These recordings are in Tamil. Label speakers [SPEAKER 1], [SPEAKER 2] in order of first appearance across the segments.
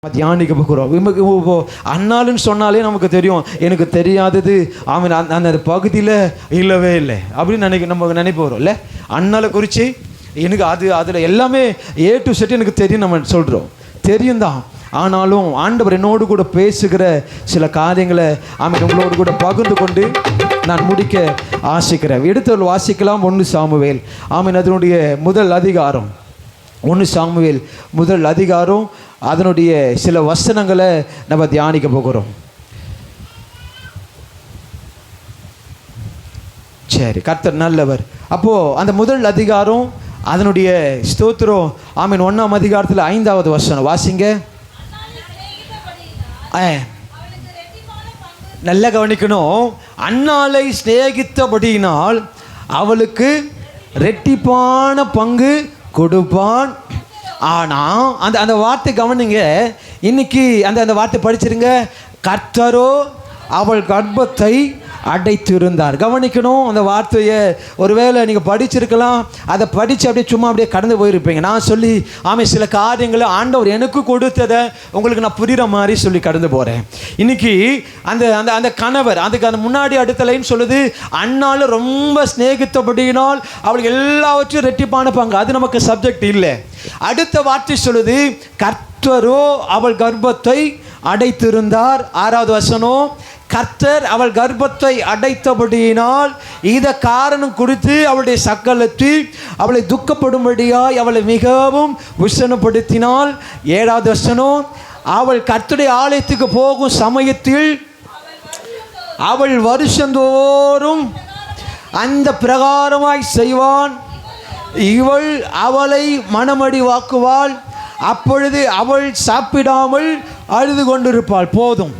[SPEAKER 1] தியானிக்க போகிறோம். இப்போ அண்ணாளுன்னு சொன்னாலே நமக்கு தெரியும், எனக்கு தெரியாதது அவன் அந்த பகுதியில் இல்லவே இல்லை அப்படின்னு நம்ம நினைப்போம் இல்லை. அண்ணாலை குறித்து எனக்கு அதில் எல்லாமே A to Z எனக்கு தெரியும் நம்ம சொல்கிறோம், தெரியும் தான். ஆனாலும் ஆண்டவர் என்னோடு கூட பேசுகிற சில காரியங்களை அவன் உங்களோடு கூட பகிர்ந்து கொண்டு நான் முடிக்க ஆசைக்கிறேன். எடுத்து வாசிக்கலாம். 1 சாமுவேல் அதனுடைய முதல் அதிகாரம், 1 சாமுவேல் முதல் அதிகாரம், அதனுடைய சில வசனங்களை நம்ம தியானிக்க போகிறோம். சரி, கர்த்தர் நல்லவர். அப்போது அந்த முதல் அதிகாரம் அதனுடைய ஸ்தோத்திரம் 1ஆம் அதிகாரத்தில் 5வது வசனம் வாசிங்க. நல்லா கவனிக்கணும். அன்னாளை சிநேகித்தபடியினால் அவளுக்கு ரெட்டிப்பான பங்கு கொடுப்பான். ஆனால் அந்த வார்த்தை கவனிங்க. இன்னைக்கு அந்த வார்த்தை படிச்சிருங்க. கர்த்தரோ அவள் கர்ப்பத்தை அடைத்திருந்தார். கவனிக்கணும் அந்த வார்த்தையை. ஒருவேளை நீங்கள் படிச்சிருக்கலாம், அதை படித்து அப்படியே சும்மா அப்படியே கடந்து போயிருப்பீங்க. நான் சொல்லி சில காரியங்களை ஆண்டவர் எனக்கு கொடுத்ததை உங்களுக்கு நான் புரிகிற மாதிரி சொல்லி கடந்து போகிறேன். இன்னைக்கு அந்த அந்த அந்த கணவர் அதுக்கு அந்த முன்னாடி அடுத்த லைன் சொல்லுது, அண்ணால் ரொம்ப சிநேகித்தபடியினால் அவளுக்கு எல்லாவற்றையும் ரெட்டிப்பான பங்கு. அது நமக்கு சப்ஜெக்ட் இல்லை. அடுத்த வார்த்தை சொல்லுது, கர்த்தரோ அவள் கர்ப்பத்தை அடைத்திருந்தார். 6வது வசனம், கர்த்தர் அவள் கர்ப்பத்தை அடைத்தபடியினால் இத காரணம் குறித்து அவளுடைய சக்கலத்தில் அவளை துக்கப்படும்படியாய் அவளை மிகவும் உஷ்ணப்படுத்தினாள். 7வது வசனம், அவள் கர்த்தருடைய ஆலயத்துக்கு போகும் சமயத்தில் அவள் வருஷந்தோறும் அந்த பிரகாரமாய் செய்வான். இவள் அவளை மனமடி வாக்குவாள். அப்பொழுது அவள் சாப்பிடாமல் அழுது கொண்டிருப்பாள். போதும்.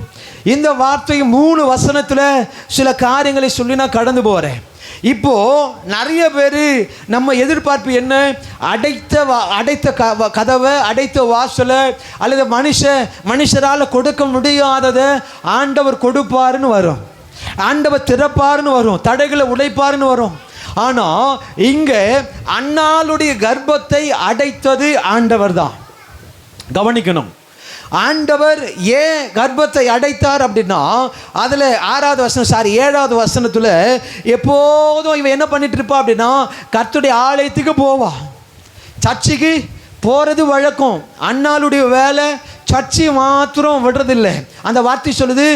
[SPEAKER 1] இந்த வார்த்தை 3 வசனத்தில் சில காரியங்களை சொல்லி நான் கடந்து போகிறேன். இப்போது நிறைய பேர் நம்ம எதிர்பார்ப்பு என்ன? அடைத்த கதவை, அடைத்த வாசலை, அல்லது மனுஷரால் கொடுக்க முடியாததை ஆண்டவர் கொடுப்பாருன்னு வரும், ஆண்டவர் திறப்பாருன்னு வரும், தடைகளை உடைப்பாருன்னு வரும். ஆனால் இங்கே அன்னாளுடைய கர்ப்பத்தை அடைத்தது ஆண்டவர் தான். கவனிக்கணும். ஆண்டவர் ஏன் கர்ப்பத்தை அடைத்தார் அப்படின்னா, அதில் 7வது வசனத்தில் எப்போதும் இவன் என்ன பண்ணிட்டு இருப்பா அப்படின்னா, கர்த்தருடைய ஆலயத்துக்கு போவா. சர்ச்சுக்கு போகிறது வழக்கம். அன்னாளுடைய வேலை சர்ச்சை மாத்திரம் விடுறதில்லை. அந்த வார்த்தை சொல்லுது,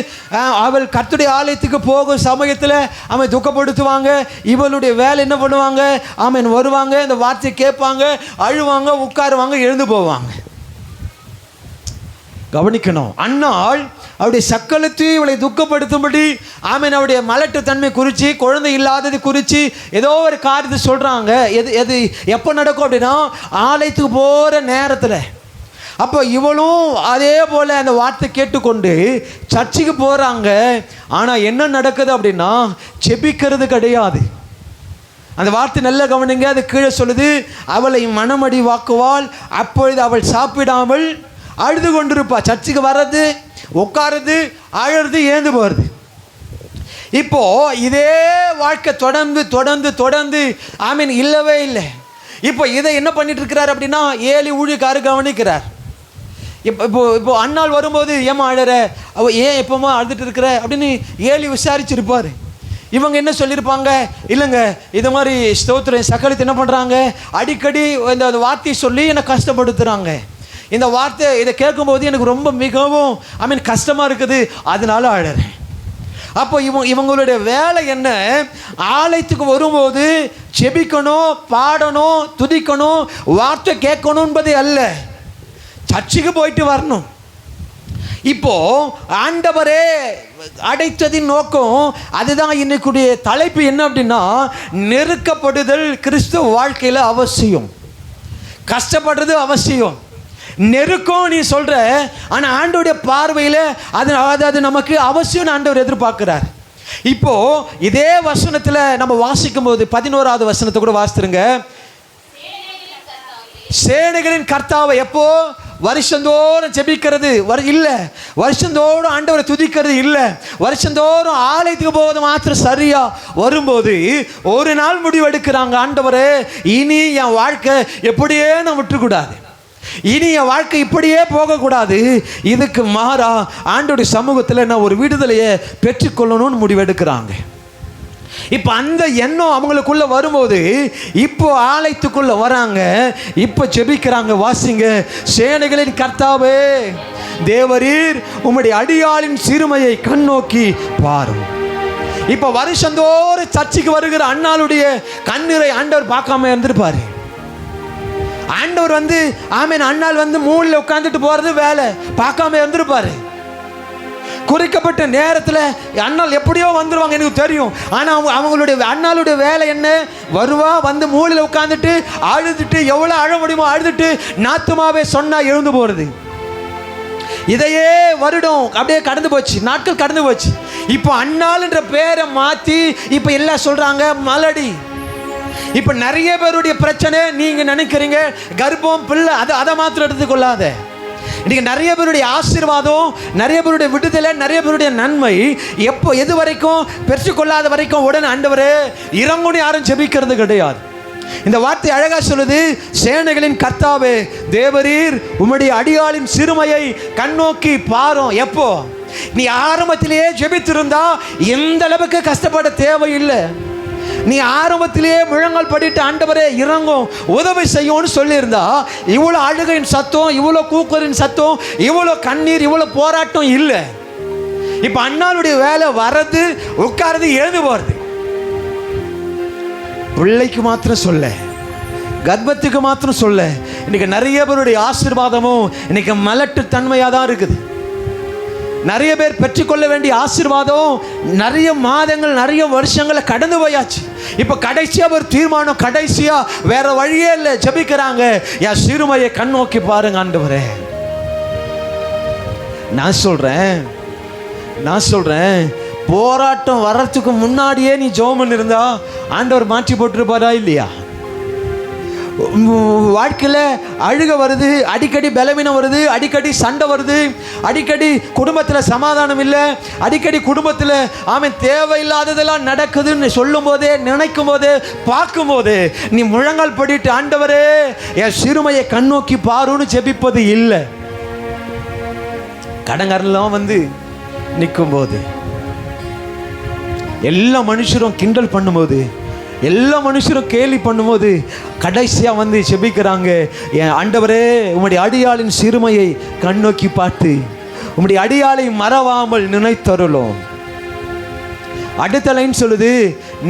[SPEAKER 1] அவள் கர்த்தருடைய ஆலயத்துக்கு போகும் சமயத்தில் அவன் துக்கப்படுத்துவாங்க. இவளுடைய வேலை என்ன பண்ணுவாங்க? வருவாங்க, இந்த வார்த்தையை கேட்பாங்க, அழுவாங்க, உட்காருவாங்க, எழுந்து போவாங்க. கவனிக்கணும். அன்னாள் அவருடைய சக்கலத்தை இவளை துக்கப்படுத்தும்படி அவருடைய மலட்டு தன்மை குறித்து, குழந்தை இல்லாதது குறித்து ஏதோ ஒரு காரியத்தை சொல்கிறாங்க. எது எப்போ நடக்கும் அப்படின்னா, ஆலயத்துக்கு போகிற நேரத்தில். அப்போ இவளும் அதே போல் அந்த வார்த்தை கேட்டுக்கொண்டு சர்ச்சுக்கு போகிறாங்க. ஆனால் என்ன நடக்குது அப்படின்னா, செபிக்கிறது கிடையாது. அந்த வார்த்தை நல்ல கவனிங்க. அது கீழே சொல்லுது, அவளை மனமடி வாக்குவாள். அப்பொழுது அவள் சாப்பிடாமல் அழுது கொண்டிருப்பா. சர்ச்சுக்கு வர்றது, உட்காருது, அழுறது, ஏந்து போகிறது. இப்போ இதே வாழ்க்கை தொடர்ந்து தொடர்ந்து தொடர்ந்து இல்லவே இல்லை. இப்போ இதை என்ன பண்ணிட்டு இருக்கிறார் அப்படின்னா, ஏலி ஊழியக்காரு கவனிக்கிறார். இப்போ அண்ணாள் வரும்போது, ஏமா அழற, ஏன் எப்போமா அழுதுட்டு இருக்கிற அப்படின்னு ஏலி விசாரிச்சிருப்பார். இவங்க என்ன சொல்லியிருப்பாங்க? இல்லைங்க, இது மாதிரி ஸ்தோத்திரம் சக்கலத்தை என்ன பண்ணுறாங்க, அடிக்கடி இந்த வார்த்தையை சொல்லி என்னை கஷ்டப்படுத்துகிறாங்க. இந்த வார்த்தை இதை கேட்கும்போது எனக்கு ரொம்ப மிகவும் கஷ்டமாக இருக்குது, அதனால அழறேன். அப்போ இவங்களுடைய வேலை என்ன? ஆலயத்துக்கு வரும்போது செபிக்கணும், பாடணும், துதிக்கணும், வார்த்தை கேட்கணும் என்பது அல்ல, சர்ச்சுக்கு போயிட்டு வரணும். இப்போ ஆண்டவரே அடைத்ததின் நோக்கம் அதுதான். இன்னைக்குடைய தலைப்பு என்ன அப்படின்னா, நெருக்கப்படுதல் கிறிஸ்துவ வாழ்க்கையில் அவசியம். கஷ்டப்படுறது அவசியம், நெருக்கம் நீ சொல்ற. ஆனால் ஆண்டவருடைய பார்வையில் அது நமக்கு அவசியம் ஆண்டவர் எதிர்பார்க்கிறார். இப்போ இதே வசனத்தில் நம்ம வாசிக்கும் போது 11வது வசனத்தை கூட வாசித்துருங்க. சேனைகளின் கர்த்தாவை எப்போ? வருஷந்தோறும் ஜெபிக்கிறது இல்லை, வருஷந்தோறும் ஆண்டவரை துதிக்கிறது இல்லை, வருஷந்தோறும் ஆலயத்துக்கு போவது மாத்திரம் சரியா வரும்போது ஒரு நாள் முடிவெடுக்கிறாங்க, ஆண்டவரே இனி என் வாழ்க்கை எப்படியே நான் விட்டுக்கூடாது, இனி என் வாழ்க்கை இப்படியே போகக்கூடாது, இதுக்கு மாறா ஆண்டோடைய சமூகத்தில் நான் ஒரு விடுதலையை பெற்றுக்கொள்ளணும்னு முடிவெடுக்கிறாங்க. இப்போ அந்த எண்ணம் அவங்களுக்குள்ள வரும்போது இப்போ ஆலயத்துக்குள்ள வராங்க, இப்போ ஜெபிக்கிறாங்க. வாசிங்க, சேனைகளின் கர்த்தாவே தேவரீர் உம்முடைய அடியாளின் சிறுமையை கண்ணோக்கி பாரும். இப்போ வருஷந்தோறும் சர்ச்சைக்கு வருகிற அண்ணாளுடைய கண்ணீரை ஆண்டவர் பார்க்காம இருந்திருப்பாரு. ஆண்டவர் ஆமேன் அண்ணாள் மூலையில் உட்காந்துட்டு போறது வேலை பார்க்காம இருந்திருப்பாரு. குறிக்கப்பட்ட நேரத்தில் அண்ணாள் எப்படியோ வந்துடுவாங்க எனக்கு தெரியும். ஆனால் அவங்களுடைய அண்ணாளுடைய வேலை என்ன? வருவா, மூலையில் உட்காந்துட்டு அழுதுட்டு எவ்வளோ அழ முடியுமோ அழுதுட்டு நாத்துமாவே சொன்னா எழுந்து போகிறது. இதையே வருடம் அப்படியே கடந்து போச்சு, நாட்கள் கடந்து போச்சு. இப்போ அண்ணாள்ன்ற பேரை மாற்றி இப்போ எல்லாம் சொல்றாங்க மலடி. இப்போ நிறைய பேருடைய பிரச்சனை நீங்க நினைக்கிறீங்க கர்ப்பம் பிள்ளை, அதை மாத்திரம் எடுத்துக்கொள்ளாத. இன்னைக்கு நிறைய பேருடைய ஆசீர்வாதம், நிறைய பேருடைய விடுதலை, நிறைய பேருடைய நன்மை எப்போ எது வரைக்கும் பெற்றுக்கொள்ளாத வரைக்கும் உடனே ஆண்டவரே இறங்குன்னு யாரும் ஜெபிக்கிறது கிடையாது. இந்த வார்த்தை அழகா சொல்லுது, சேனைகளின் கர்த்தாவே தேவரீர் உம்முடைய அடியாளின் சிறுமையை கண்ணோக்கி பாரும். எப்போ? நீ ஆரம்பத்திலேயே ஜெபித்திருந்தா எந்த அளவுக்கு கஷ்டப்பட தேவையில்லை. நீ ஆரம்பத்திலேயே முழங்கால் படிட்டு ஆண்டவரே இறங்கும் உதவி செய்யும்னு சொல்லியிருந்தா இவ்வளோ அழுகையின் சத்தம், இவ்வளோ கூக்குரின் சத்தம், இவ்வளோ கண்ணீர், இவ்வளோ போராட்டம் இல்லை. இப்போ அண்ணாளுடைய வேலை வர்றது, உட்கார்றது, எழுந்து போகிறது. பிள்ளைக்கு மாத்திரம் சொல்ல, கர்ப்பத்துக்கு மாத்திரம் சொல்ல. இன்னைக்கு நிறைய பேருடைய ஆசீர்வாதமும் இன்னைக்கு மலட்டு தன்மையாக தான் இருக்குது. நிறைய பேர் பெற்றுக்கொள்ள வேண்டிய ஆசீர்வாதம் நிறைய மாதங்கள், நிறைய வருஷங்களை கடந்து போயாச்சு. இப்போ கடைசியாக ஒரு தீர்மானம், கடைசியா வேற வழியே இல்லை, ஜெபிக்கிறாங்க, என் சிறுமையை கண்ணோக்கி பாருங்க ஆண்டவரே. நான் சொல்றேன் போராட்டம் வர்றதுக்கு முன்னாடியே நீ ஜெபம் பண்ணிருந்தா ஆண்டவர் மாற்றி போட்டிருப்பாரா இல்லையா? வாழ்க்கையில் அழுக வருது, அடிக்கடி பலவீனம் வருது, அடிக்கடி சண்டை வருது, அடிக்கடி குடும்பத்தில் சமாதானம் இல்லை, அடிக்கடி குடும்பத்தில் ஆமென் தேவையில்லாததெல்லாம் நடக்குதுன்னு சொல்லும் போதே, நினைக்கும் போதே, பார்க்கும் போதே நீ முழங்கால் படிட்டு ஆண்டவரே என் சிறுமையை கண்ணோக்கி பாருன்னு ஜெபிப்பது இல்லை. கடங்காரெல்லாம் நிற்கும் போது, எல்லா மனுஷரும் கிண்டல் பண்ணும்போது, எல்லா மனுஷரும் கேலி பண்ணும்போது கடைசியாக செபிக்கிறாங்க, என் ஆண்டவரே உம்முடைய அடியாளின் சிறுமையை கண்ணோக்கி பார்த்து உம்முடைய அடியாளை மறவாமல் நினைத்தருளும். அடுத்த லைன் சொல்லுது,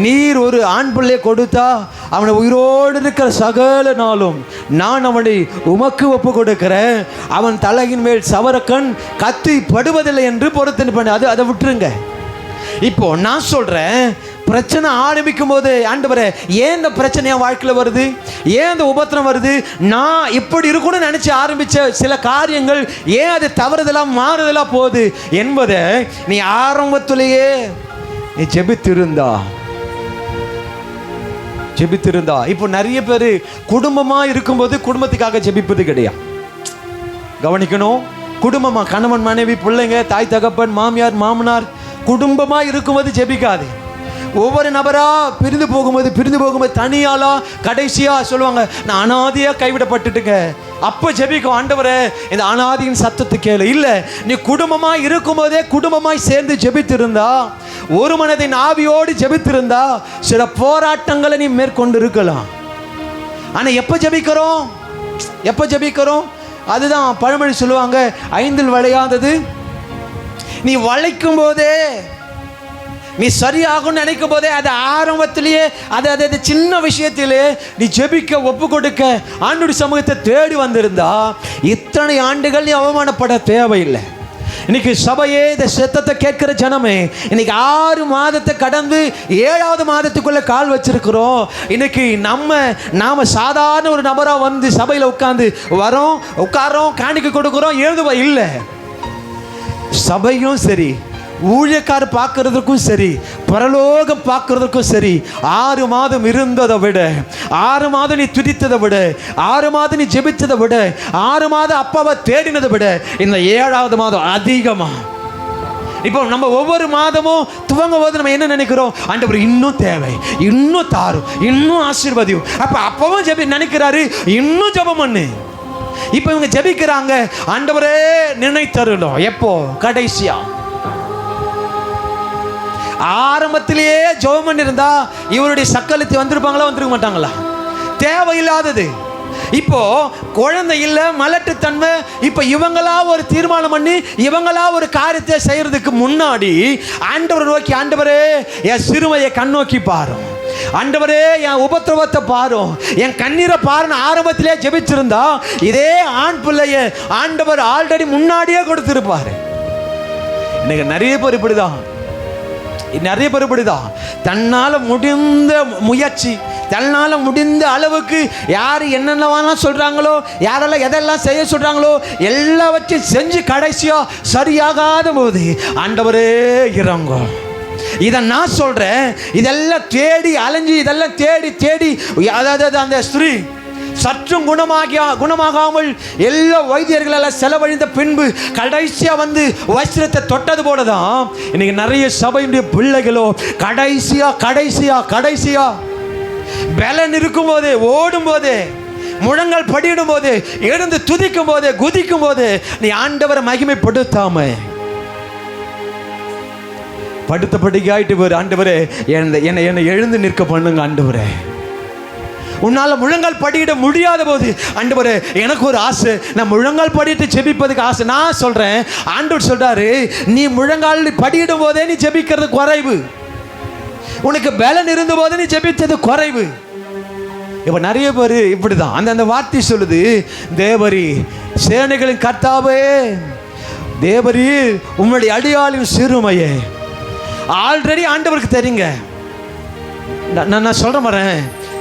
[SPEAKER 1] நீர் ஒரு ஆண் பிள்ளை கொடுத்தா அவனை உயிரோடு இருக்கிற சகல நாளும் நான் அவனை உமக்கு ஒப்பு கொடுக்கிறேன், அவன் தலையின் மேல் சவரக்கண் கத்தி படுவதில்லை என்று பொறுத்து பண்ண. அதை விட்டுருங்க. இப்போ நான் சொல்றேன், பிரச்சனை ஆரம்பிக்கும் போது ஆண்டவரே ஏன் இந்த பிரச்சனை என் வாழ்க்கையில் வருது, ஏன் இந்த உபத்திரம் வருது, நான் இப்படி இருக்கணும்னு நினைச்சு ஆரம்பிச்ச சில காரியங்கள் ஏன் அது தவறுதலா மாறுதலா போகுது என்பதை நீ ஆரம்பத்திலேயே நீ ஜெபித்திருந்தா. இப்போ நிறைய பேர் குடும்பமா இருக்கும்போது குடும்பத்துக்காக ஜெபிப்பது கிடையாது. கவனிக்கணும், குடும்பமா கணவன் மனைவி பிள்ளைங்க தாய் தகப்பன் மாமியார் மாமனார் குடும்பமா இருக்கும்போது ஜெபிக்காது. ஒவ்வொரு நபரா பிரிந்து போகும்போது தனியாலா கடைசியா சொல்லுவாங்க நான் அனாதியா கைவிடப்பட்டுட்டுங்க. அப்போ ஜெபிக்கும், ஆண்டவரே இந்த அனாதியின் சத்தத்தை கேளு. இல்லை, நீ குடும்பமாய் இருக்கும்போதே குடும்பமாய் சேர்ந்து ஜெபித்திருந்தா, ஒரு மனதின் ஆவியோடு ஜெபித்திருந்தா சில போராட்டங்களை நீ மேற்கொண்டு இருக்கலாம். ஆனா எப்போ ஜெபிக்கிறோம் அதுதான் பழமொழி சொல்லுவாங்க, 5 விளையாதது நீ வளைக்கும் போதே, நீ சரியாகும் நினைக்கும் போதே, அது ஆரம்பத்திலேயே அது சின்ன விஷயத்திலே நீ ஜெபிக்க ஒப்பு கொடுக்க ஆண்டவருடைய சமூகத்தை தேடி வந்திருந்தா இத்தனை ஆண்டுகள் நீ அவமானப்பட தேவையில்லை. இன்னைக்கு சபையே இந்த சத்தத்தை கேட்கிற ஜனமே, இன்னைக்கு 6 மாதத்தை கடந்து 7வது மாதத்துக்குள்ள கால் வச்சிருக்கிறோம். இன்னைக்கு நாம சாதாரண ஒரு நபரா சபையில உட்கார்ந்து வரோம், உட்காரோம், காணிக்கை கொடுக்கிறோம், எழுதுவா இல்லை. சபையும் சரி, ஊழியக்கார பார்க்கறதுக்கும் சரி, பரலோகம் பார்க்கறதுக்கும் சரி, 6 மாதம் இருந்ததை விட, 6 மாதம் நீ துதித்ததை விட, 6 மாதம் நீ ஜெபித்ததை விட, 6 மாதம் அப்பாவை தேடினதை விட இந்த 7வது மாதம் அதிகமா. இப்போ நம்ம ஒவ்வொரு மாதமும் துவங்கும் போது நம்ம என்ன நினைக்கிறோம், ஆண்டவர் இன்னும் தேவை, இன்னும் தாரும், இன்னும் ஆசீர்வதியும். அப்பவும் ஜெபி நினைக்கிறாரு, இன்னும் ஜெபம் பண்ணு. இப்போ இவங்க ஜெபிக்கிறாங்க, ஆண்டவரே நினைத்தருளும். எப்போ? கடைசியா. ஆரம்பத்திலேயே ஜெபம் பண்ணிருந்தா இவருடைய சக்கலத்தை வந்திருப்பாங்களா, வந்திருக்க மாட்டாங்களா? தேவையில்லாதது. இப்போ குழந்தை இல்ல, மலட்டுத்தன்மை. இப்போ இவங்களா ஒரு தீர்மானம் பண்ணி இவங்களா ஒரு காரியத்தை செய்யறதுக்கு முன்னாடி ஆண்டவரை நோக்கி, ஆண்டவரே என் சிறுமையை கண்ணோக்கி பாரும், ஆண்டவரே என் உபத்திரவத்தை பாரும், என் கண்ணீரை பாருன்னு ஆரம்பத்திலே ஜெபிச்சிருந்தா இதே ஆண் பிள்ளைய ஆண்டவர் ஆல்ரெடி முன்னாடியே கொடுத்திருப்பாரு. இன்னைக்கு நிறைய பேர் இப்படிதான், தன்னால் முடிந்த முயற்சி, தன்னால் முடிந்த அளவுக்கு யார் என்னென்னலாம் சொல்கிறாங்களோ, யாரெல்லாம் எதெல்லாம் செய்ய சொல்கிறாங்களோ எல்லாவற்றையும் செஞ்சு கடைசியா சரியாகாத போது ஆண்டவரே இறங்கும். இதை நான் சொல்கிறேன். இதெல்லாம் தேடி அலைஞ்சி, இதெல்லாம் தேடி அதாவது அந்த ஸ்திரீ சற்றும் குணமாகாமல் எல்லா வைத்தியர்களெல்லாம் செலவழிந்த பின்பு கடைசியாக வந்து வஸ்திரத்தை தொட்டது போல தான் இன்னைக்கு நிறைய சபையுடைய பிள்ளைகளோ கடைசியா பலன் இருக்கும் போதே, ஓடும் போதே, முழங்கால் படியிடும் போது, எழுந்து துதிக்கும் போது, குதிக்கும் போது நீ ஆண்டவரை மகிமைப்படுத்தாம படுத்தபடிக்கு ஆயிட்டு போரு. ஆண்டவரே என்னை எழுந்து நிற்க பண்ணுங்க ஆண்டவரே. உன்னால் முழங்கால் படியிட முடியாத போது, ஆண்டவரே எனக்கு ஒரு ஆசை, நான் முழங்கால் படிட்டு ஜெபிப்பதுக்கு ஆசை. நான் சொல்றேன், ஆண்டவர் சொல்றாரு, நீ முழங்கால் படியிடும் போதே நீ ஜெபிக்கிறது குறைவு, உனக்கு பலன் இருந்த போது நீ ஜெபித்தது குறைவு. இப்ப நிறைய பேர் இப்படிதான். அந்த வார்த்தை சொல்லுது, தேவரி சேனைகளின் கர்த்தாவே, தேவரி உம்முடைய அடியாளின் சிறுமையே. ஆல்ரெடி ஆண்டவருக்கு தெரியுங்க. நான் சொல்ற வரேன்,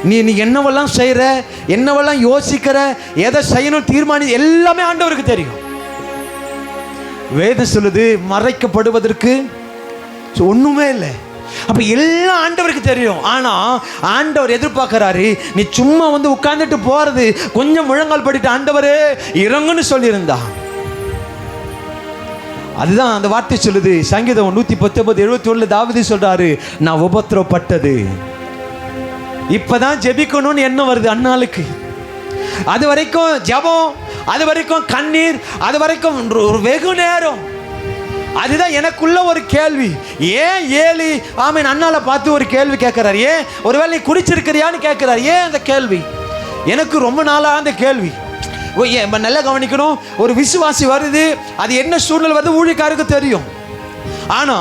[SPEAKER 1] நீ என்னவெல்லாம் செய்கிற, என்னவெல்லாம் யோசிக்கிற, எதை செய்யணும் தீர்மானி எல்லாமே ஆண்டவருக்கு தெரியும். வேதம் சொல்லுது, மறைக்கப்படுவதற்கு ஒண்ணுமே இல்லை. அப்ப எல்லாம் ஆண்டவருக்கு தெரியும். ஆனா ஆண்டவர் எதிர்பார்க்கிறாரு, நீ சும்மா வந்து உட்கார்ந்துட்டு போறது, கொஞ்சம் முழங்கால் படிட்டு ஆண்டவரே இறங்குன்னு சொல்லியிருந்தா. அதுதான் அந்த வார்த்தை சொல்லுது. சங்கீதம் 119:71 தாவீது சொல்றாரு, நான் உபத்திரப்பட்டது. இப்பதான் ஜெபிக்கணும்னு எண்ணம் வருது அண்ணாளுக்கு. அது வரைக்கும் ஜெபம், அது வரைக்கும் கண்ணீர், அது வரைக்கும் ஒரு வெகு நேரம். அதுதான் எனக்குள்ள ஒரு கேள்வி. ஏன் ஏலி ஆமீன் அண்ணால பார்த்து ஒரு கேள்வி கேட்கிறார், ஏன் ஒருவேளை நீ குடிச்சிருக்கிறியான்னு கேட்கிறார். ஏன் அந்த கேள்வி எனக்கு ரொம்ப நாளாக அந்த கேள்வி. நல்லா கவனிக்கணும். ஒரு விசுவாசி வருது, அது என்ன சூழ்நிலை வருது ஊழியக்காருக்கு தெரியும். ஆனா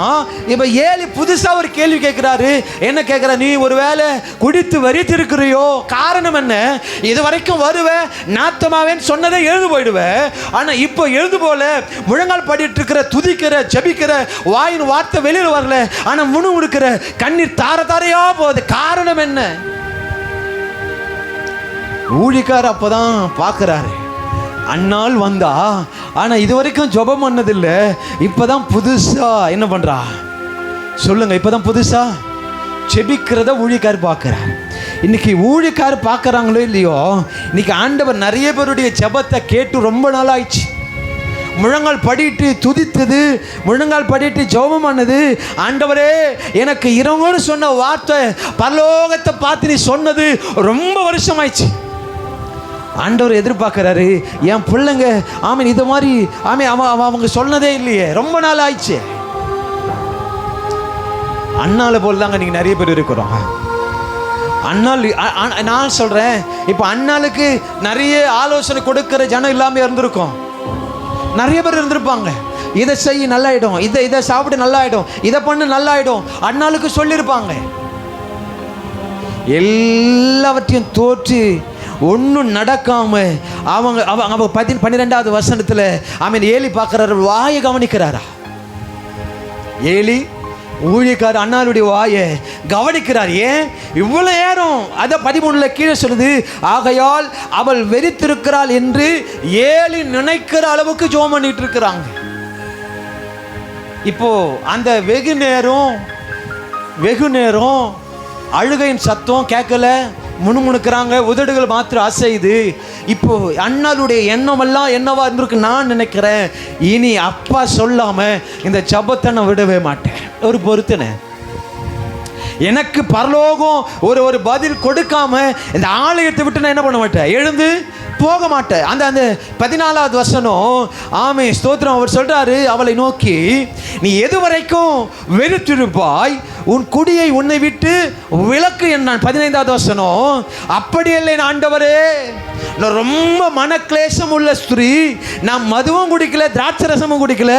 [SPEAKER 1] இப்ப ஏலி புதுசா ஒரு கேள்வி கேட்கிறாரு. என்ன கேட்கிற, நீ ஒருவேளை குடித்து வரித்திருக்கிறியோ? காரணம் என்ன? இது வரைக்கும் வருவேன் நாத்தமாவேன்னு சொன்னதை எழுந்து போயிடுவேன். ஆனா இப்போ எழுந்து போல முழங்கால் படிட்டு இருக்கிற, துதிக்கிற, ஜபிக்கிற, வாயின் வார்த்தை வெளியில் வரல. ஆனா முணுமுணுக்கிற, கண்ணீர் தாரையா போகுது. காரணம் என்ன? ஊழியக்காரர் அப்பதான் பார்க்கிறாரு, அண்ணால் வந்தா, ஆனா இதுவரைக்கும் ஜெபம் பண்ணதில்லை, இப்பதான் புதுசா என்ன பண்றா சொல்லுங்க, இப்பதான் புதுசா ஜெபிக்கிறத ஊழியக்காரர் பார்க்கிறார். இன்னைக்கு ஊழியக்காரர் பார்க்கறாங்களோ இல்லையோ, இன்னைக்கு ஆண்டவர் நிறைய பேருடைய ஜெபத்தை கேட்டு ரொம்ப நாள் ஆயிடுச்சு. முழங்கால் படிட்டு துதித்தது, முழங்கால் படிட்டு ஜெபம் பண்ணது, ஆண்டவரே எனக்கு இறங்குன்னு சொன்ன வார்த்தை, பரலோகத்தை பார்த்து நீ சொன்னது ரொம்ப வருஷம் ஆயிடுச்சு. ஆண்டவர் எதிர்பார்க்கிறாரு, என் பிள்ளைங்க ஆமீன் இது மாதிரி ஆமீன் அவங்க சொன்னதே இல்லையே, ரொம்ப நாள் ஆயிடுச்சு. அண்ணால போல தாங்க நீங்க நிறைய பேர் இருக்கிறோம். அண்ணால் நான் சொல்றேன், இப்போ அண்ணாளுக்கு நிறைய ஆலோசனை கொடுக்கிற ஜனம் இல்லாம இருந்திருக்கும். நிறைய பேர் இருந்திருப்பாங்க, இதை செய் நல்லாயிடும், இதை சாப்பிட்டு நல்லாயிடும், இதை பண்ணு நல்லாயிடும், அண்ணாளுக்கு சொல்லியிருப்பாங்க. எல்லாவற்றையும் தோற்று ஒன்றும் நடக்காம அவங்க 12வது வசனத்தில் ஆமீன் ஏலி பார்க்கிறாரு, வாயை கவனிக்கிறாரா? ஏலி ஊழியக்காரர் அண்ணாளுடைய வாயை கவனிக்கிறார். ஏன் இவ்வளவு நேரம்? அதை 13 கீழே சொல்லுது, ஆகையால் அவள் வெறித்திருக்கிறாள் என்று ஏலி நினைக்கிற அளவுக்கு ஜெபம் பண்ணிட்டு இருக்கிறாங்க. இப்போ அந்த வெகு நேரம் அழுகையின் சத்தம் கேட்கல, முணுமுணுக்கிறாங்க, உதடுகள் மாத்திரம் அசையுது. இப்போ அண்ணாளுடைய எண்ணமெல்லாம் என்னவா இருந்திருக்கு நான் நினைக்கிறேன், இனி அப்பா சொல்லாம இந்த ஜெபத்தை நான் விடவே மாட்டேன். ஒரு பொறுத்தனை எனக்கு பரலோகம் ஒரு பதில் கொடுக்காம இந்த ஆலயத்தை விட்டு நான் என்ன பண்ண மாட்டேன், எழுந்து போக மாட்டேன். அந்த அந்த 14வது வசனம், ஆமே ஸ்தோத்திரம், அவர் சொல்றாரு அவளை நோக்கி, நீ எது வரைக்கும் வெறுத்திருப்பாய், உன் குடியை உன்னை விட்டு விலக்கு என்னான். 15வது வசனம், அப்படி இல்லை ஆண்டவரே, நான் ரொம்ப மனக்லேசம் உள்ள ஸ்திரீ, நான் மதுவும் குடிக்கல திராட்சை ரசமும் குடிக்கல,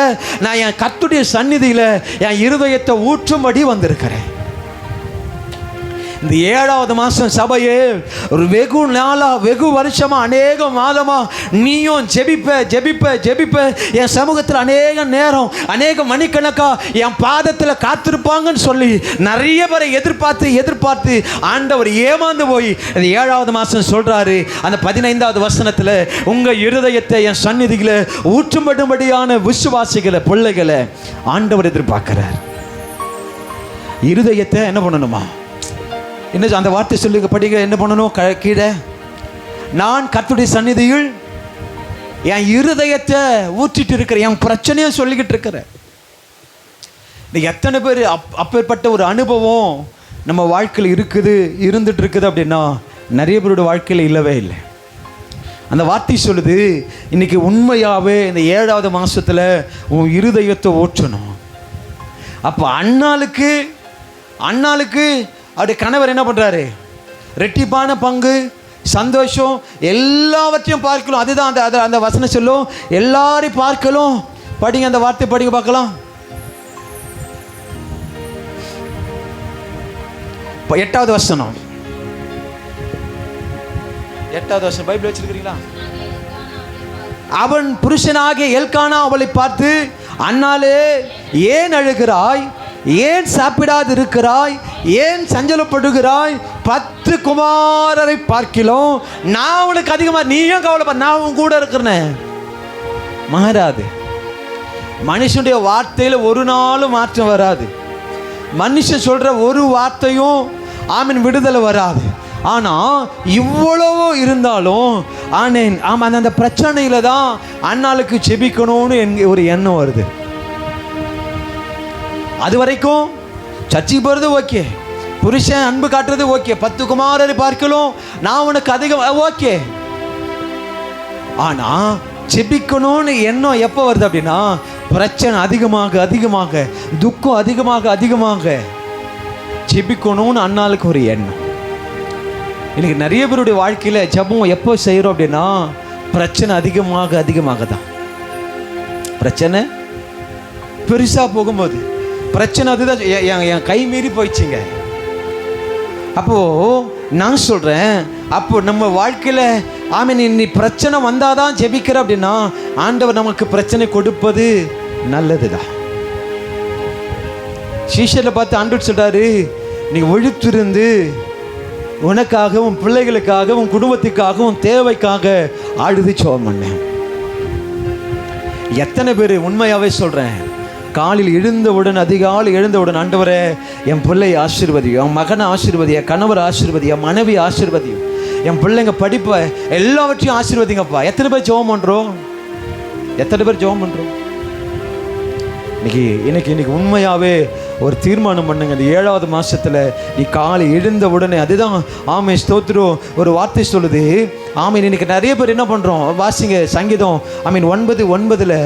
[SPEAKER 1] நான் என் கர்த்தருடைய சந்நிதியில் என் இருதயத்தை ஊற்றும்படி வந்திருக்கிறேன். இந்த 7வது மாதம் சபையே ஒரு வெகு நாளாக வெகு வருஷமாக அநேக மாதமாக நீயும் ஜெபிப்ப என் சமூகத்தில் அநேக நேரம் அநேக மணிக்கணக்காக என் பாதத்தில் காத்திருப்பாங்கன்னு சொல்லி நிறைய பேரை எதிர்பார்த்து ஆண்டவர் ஏமாந்து போய் இந்த 7வது மாதம் சொல்கிறாரு. அந்த 15வது வசனத்தில், உங்கள் இருதயத்தை என் சந்நிதியில் ஊற்றும்படும்படியான விசுவாசிகளை பிள்ளைகளை ஆண்டவர் எதிர்பார்க்கிறார். இருதயத்தை என்ன பண்ணணுமா? என்ன அந்த வார்த்தை சொல்லுங்க, படிங்க. என்ன பண்ணணும்? கீழே, நான் கர்த்தருடைய சந்நிதியில் என் இருதயத்தை ஊற்றிட்டு இருக்கிறேன், என் பிரச்சனையை சொல்லிக்கிட்டு இருக்கிறேன். இன்னைக்கு எத்தனை பேர் அப்பேற்பட்ட ஒரு அனுபவம் நம்ம வாழ்க்கையில் இருந்துட்டு இருக்குது அப்படின்னா நிறைய பேரோட வாழ்க்கையில் இல்லவே இல்லை. அந்த வார்த்தை சொல்லுது, இன்னைக்கு உண்மையாகவே இந்த 7வது மாதத்தில் உன் இருதயத்தை ஊற்றணும். அப்போ அண்ணாளுக்கு அவருடைய கணவர் என்ன பண்ணுறாரு? ரெட்டிப்பான பங்கு, சந்தோஷம், எல்லாவற்றையும் பார்க்கலாம். அதுதான் அந்த வசனம் சொல்லும், எல்லாரையும் பார்க்கலாம். படிங்க, அந்த வார்த்தை படிங்க பார்க்கலாம். 8வது வசனம், 8வது வசனம் பைபிள் வச்சிருக்கிறீங்களா? அவன் புருஷனாகிய எல்கானா அவளை பார்த்து, அன்னாலே ஏன் அழுகிறாய், ஏன் சாப்பிடாது இருக்கிறாய், ஏன் சஞ்சலப்படுகிறாய், 10 குமாரரை பார்க்கிலும் நான் உனக்கு அதிகமாக, நீயும் கவலைப்பட, நான் உன் கூட இருக்கிறேன். மாறாது. மனுஷனுடைய வார்த்தையில் ஒரு நாளும் மாற்றம் வராது. மனுஷன் சொல்ற ஒரு வார்த்தையும் ஆமீன் விடுதலை வராது. ஆனால் இவ்வளவோ இருந்தாலும் ஆமாம், அந்த பிரச்சனையில தான் அண்ணாளுக்கு செபிக்கணும்னு ஒரு எண்ணம் வருது. அது வரைக்கும் சர்ச்சைக்கு போகிறது ஓகே, புருஷன் அன்பு காட்டுறது ஓகே, 10 குமாரரை பார்க்கலாம் நான் உனக்கு அதிகம் ஓகே. ஆனால் செபிக்கணும்னு எண்ணம் எப்போ வருது அப்படின்னா, பிரச்சனை அதிகமாக துக்கம் அதிகமாக செபிக்கணும்னு அண்ணாளுக்கு ஒரு எண்ணம். இன்னைக்கு நிறைய பேருடைய வாழ்க்கையில் ஜெபம் எப்போ செய்கிறோம் அப்படின்னா, பிரச்சனை அதிகமாக தான். பிரச்சனை பெருசாக போகும்போது பிரச்சனை அதுதான் என் கை மீறி போயிடுச்சுங்க. அப்போது நான் சொல்கிறேன், அப்போ நம்ம வாழ்க்கையில் நீ பிரச்சனை வந்தால் தான் ஜெபிக்கிற அப்படின்னா, ஆண்டவர் நமக்கு பிரச்சனை கொடுப்பது நல்லது தான். சீஷரில் பார்த்து ஆண்டவர் சொல்கிறாரு, நீ ஒழித்திருந்து உனக்காக, உன் பிள்ளைகளுக்காக, உன் குடும்பத்துக்காக, உன் தேவைக்காக அழுது ஜெபம் பண்ணேன். எத்தனை பேர் உண்மையாகவே சொல்கிறேன், காலையில் எழுந்தவுடன், அதிகாலை எழுந்தவுடன், ஆண்டவரே என் பிள்ளையை ஆசீர்வதியும், என் மகனை ஆசீர்வதியும், என் கணவர் ஆசீர்வதியும், என் மனைவி ஆசீர்வதியும், என் பிள்ளைங்க படிப்பை எல்லாவற்றையும் ஆசீர்வதிங்கப்பா. எத்தனை பேர் ஜெபம் பண்ணுறோம்? இன்னைக்கு உண்மையாகவே ஒரு தீர்மானம் பண்ணுங்க. இந்த 7வது மாதத்தில் நீ காலை எழுந்த உடனே, அதுதான் ஆமே ஸ்தோத்திரம் ஒரு வார்த்தை சொல்லுது. ஆமீன். இன்னைக்கு நிறைய பேர் என்ன பண்ணுறோம்? வாசிங்க சங்கீதம் 9:9,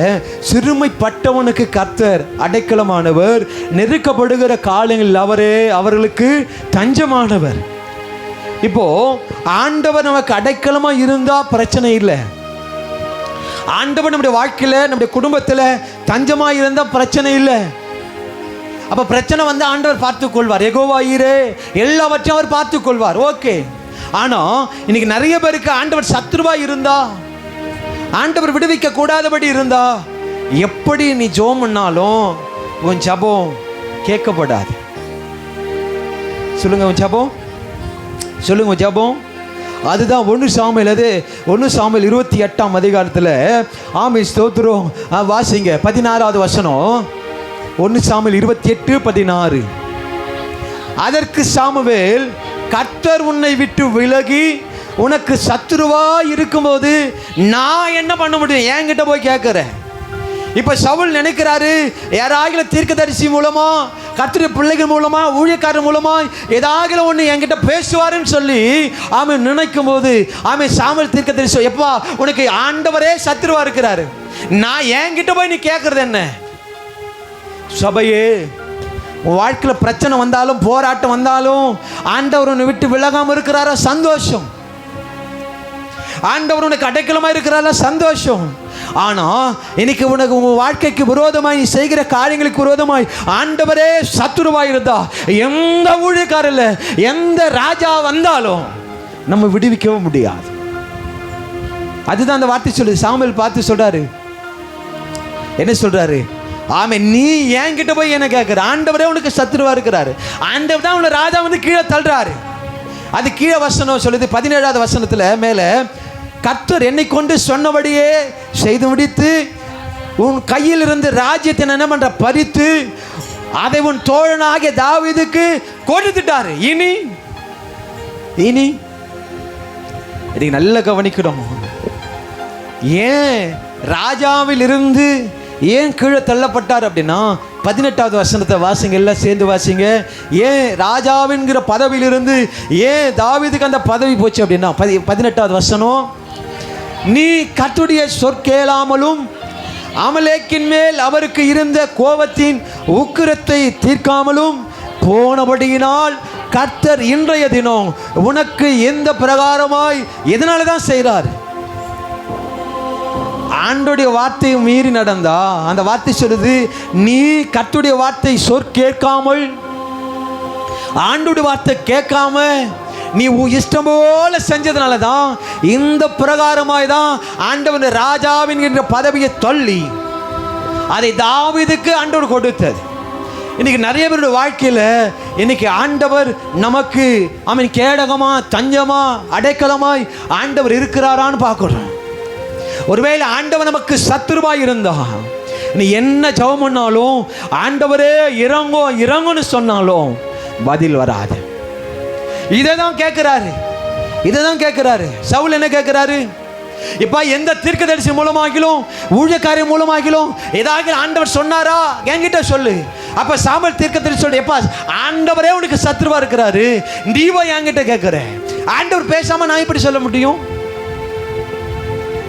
[SPEAKER 1] சிறுமைப்பட்டவனுக்கு கர்த்தர் அடைக்கலமானவர், நெருக்கப்படுகிற காலங்களில் அவரே அவர்களுக்கு தஞ்சமானவர். இப்போ ஆண்டவர் நமக்கு அடைக்கலமாக இருந்தால் பிரச்சனை இல்லை. ஆண்டவர் நம்முடைய வாழ்க்கையில், நம்முடைய குடும்பத்தில் தஞ்சமாக இருந்தால் பிரச்சனை இல்லை. அப்போ பிரச்சனை வந்து ஆண்டவர் பார்த்துக்கொள்வார். யெகோவா ஈரே, எல்லாவற்றையும் அவர் பார்த்துக்கொள்வார். ஓகே. ஆனால் இன்னைக்கு நிறைய பேருக்கு ஆண்டவர் சத்ருவாக இருந்தா, ஆண்டவர் விடுவிக்க கூடாதபடி இருந்தா, எப்படி நீ ஜெபம் பண்ணாலும் உன் ஜெபம் கேட்கப்படாது. சொல்லுங்க, உன் ஜெபம் அதுதான் 1 சாமுவேல் 28ஆம் அதிகாரத்தில் ஆமே ஸ்தோத்திரம் வாசிங்க 16வது வசனம். 1 சாமுவேல் 28:16. அதற்கு சாமுவேல், கர்த்தர் உன்னை விட்டு விலகி உனக்கு சத்துருவா இருக்கும்போது நான் என்ன பண்ண முடியும்? என்கிட்ட போய் கேட்குறேன். இப்ப சவுல் நினைக்கிறாரு, யாராகிலும் தீர்க்கதரிசி மூலமா, கர்த்தருடைய பிள்ளைகள் மூலமா, ஊழியக்காரர் மூலமா ஏதாவது ஒன்று என்கிட்ட பேசுவாருன்னு சொல்லி அவன் நினைக்கும் போது அவன் சாமுவேல் தீர்க்கதரிசி, எப்பா உனக்கு ஆண்டவரே சத்துருவா இருக்கிறாரு, நான் என்கிட்ட போய் நீ கேட்கறது என்ன? சபையே, உன் வாழ்க்கையில் பிரச்சனை வந்தாலும் போராட்டம் வந்தாலும் ஆண்டவர் உன்னை விட்டு விலகாம இருக்கிறாரா? சந்தோஷம். ஆண்டவர் உனக்கு அடைக்கலமா இருக்கிறாரா? சந்தோஷம். ஆனா இன்னைக்கு உனக்கு உன் வாழ்க்கைக்கு விரோதமாய் நீ செய்கிற காரியங்களுக்கு விரோதமாய் ஆண்டவரே சத்துருவாய் இருந்தா, எந்த ஊழியக்காரர் எந்த ராஜா வந்தாலும் நம்ம விடுவிக்கவும் முடியாது. அதுதான் அந்த வார்த்தை சொல்லுது. சாமுவேல் பார்த்து சொல்றாரு, என்ன சொல்றாரு? ஆமே, நீ என்கிட்ட போய் என்ன கேட்குற? ஆண்டவரே உனக்கு சத்துருவா இருக்கிறாரு. ஆண்டவர் தான் உன்னை ராஜா வந்து கீழே தள்ளுறாரு. அது கீழே வசனம் சொல்லுது 17வது வசனத்தில் மேலே, கர்த்தர் என்னை கொண்டு சொன்னபடியே செய்து முடித்து உன் கையில் இருந்து ராஜ்யத்தை என்ன பண்ற பறித்து அதை உன் தோழனாகிய தாவீதுக்கு கொடுத்துட்டாரு. இனி இனி இதை நல்ல கவனிக்கணும். ஏன் ராஜாவில் இருந்து ஏன் கீழே தள்ளப்பட்டார் அப்படின்னா, 18வது வசனத்தை வாசிங்க, எல்லாம் சேர்ந்து வாசிங்க. ஏன் ராஜாவின்கிற பதவியிலிருந்து ஏன் தாவீதுக்கு அந்த பதவி போச்சு அப்படின்னா, 18வது வசனம், நீ கர்த்தருடைய சொற்கேளாமலும் அமலேக்கின் மேல் அவருக்கு இருந்த கோபத்தின் உக்கிரத்தை தீர்க்காமலும் போனபடியினால் கர்த்தர் இன்றைய தினம் உனக்கு எந்த பிரகாரமாய் எதனால தான் செய்கிறார்? ஆண்டோடைய வார்த்தையை மீறி நடந்தா, அந்த வார்த்தை சொல்லுது, நீ கர்த்தருடைய வார்த்தை சொற்கேட்காமல், ஆண்டோடைய வார்த்தை கேட்காம நீ இஷ்டம் போல செஞ்சதுனால தான் இந்த பிரகாரமாய் தான் ஆண்டவன் ராஜாவின் என்ற பதவியை தள்ளி அதை தாவீதுக்கு ஆண்டவர் கொடுத்தது. இன்னைக்கு நிறைய பேருடைய வாழ்க்கையில் இன்னைக்கு ஆண்டவர் நமக்கு அவன் கேடகமா, தஞ்சமா, அடைக்கலமாய் ஆண்டவர் இருக்கிறாரான்னு பார்க்கிறோம். ஒருவேளை ஆண்டவர் நமக்கு சத்துருவாய் இருந்தா, நீ என்ன ஜெபம் பண்ணாலும் ஆண்டவரே இறங்கும் இறங்குன்னு சொன்னாலும் பதில் வராது. இதை தான் கேட்கிறாரு, இதை தான் கேட்கிறாரு. சவுல் என்ன கேட்கிறாரு? இப்ப எந்த தீர்க்கதரிசி மூலமாகிலும் ஊழியக்காரர் மூலமாகிலும் ஏதாவது ஆண்டவர் சொன்னாரா என்கிட்ட சொல்லு. அப்ப சாமுவேல் தீர்க்கதரிசி சொல்ற, எப்பா ஆண்டவரே உனக்கு சத்துருவா இருக்கிறாரு, நீ போய் என்கிட்ட கேட்கிற. ஆண்டவர் பேசாம நான் இப்படி சொல்ல முடியும்?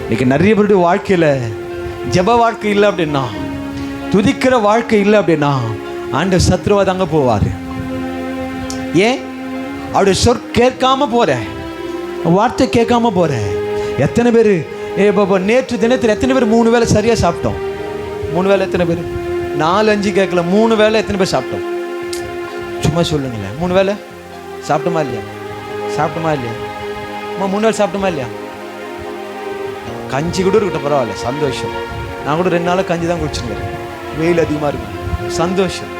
[SPEAKER 1] இன்னைக்கு நிறைய பேருடைய வாழ்க்கையில ஜெப வாழ்க்கை இல்லை அப்படின்னா, துதிக்கிற வாழ்க்கை இல்லை அப்படின்னா ஆண்டவர் சத்துருவா தாங்க போவாரு. ஏன்? அவருடைய சொற் கேட்காம போற, வார்த்தை கேட்காம போற. எத்தனை பேர் நேற்று தினத்தில் எத்தனை பேர் 3 வேளை சரியா சாப்பிட்டோம்? 3 வேளை எத்தனை பேர்? 4-5 கேட்கல, 3 வேளை எத்தனை பேர் சாப்பிட்டோம்? சும்மா சொல்லுங்களேன். 3 வேளை சாப்பிட்டோமா இல்லையா? சாப்பிட்டோமா இல்லையா? 3 வேளை சாப்பிட்டோமா இல்லையா? கஞ்சி கூட இருக்கட்டும், பரவாயில்ல, சந்தோஷம். நான் கூட 2 நாளாக கஞ்சி தான் குடிச்சுன்னு, வெயில் அதிகமாக இருக்கும், சந்தோஷம்.